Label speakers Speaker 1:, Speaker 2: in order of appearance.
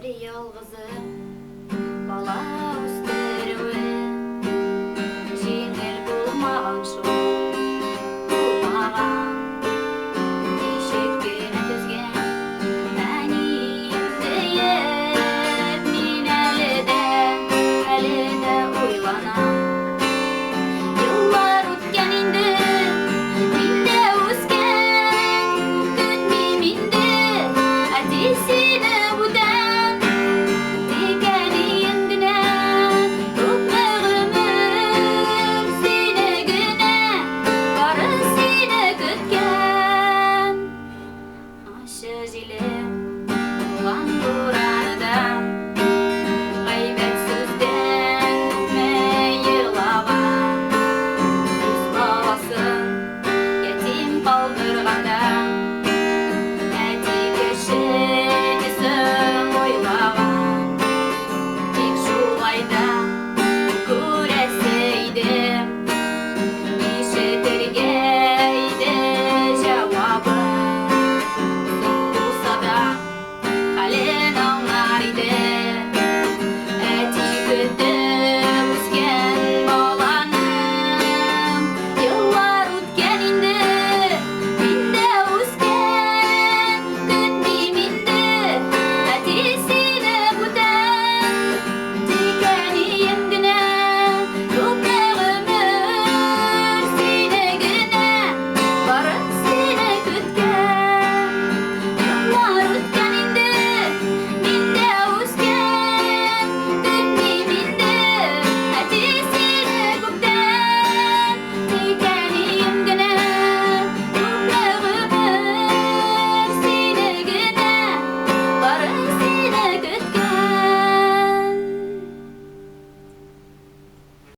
Speaker 1: Ялгызым бала үстерүе жеңіл болмаған шоу болмаған тишектен түзген әнемді еп мен әлі де ойланам жылдар өткен енді мен де өскен күтмеймін енді әдесі